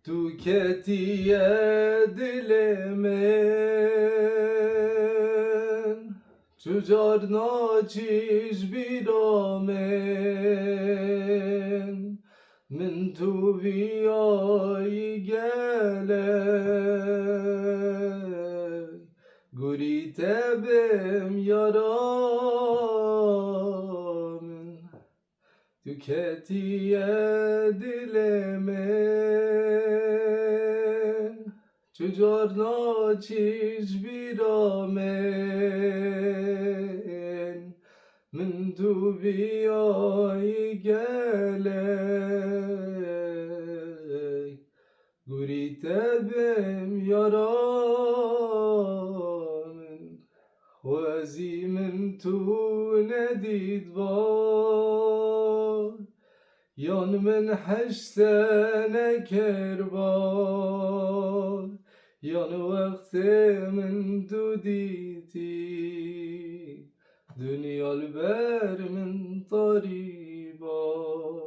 Tu ketiye dilemen Çucar naçiş biramen Min tu viyayı geley Guri tebem yaramın Tüketiye dilemen Çucar naçiş biramen Min tu viyayı geley Guri tebem yaramın Xwezî min tu nedît var Yan min 8 sene kerbar Yan weqtê min tu dîtî Dünyal ber min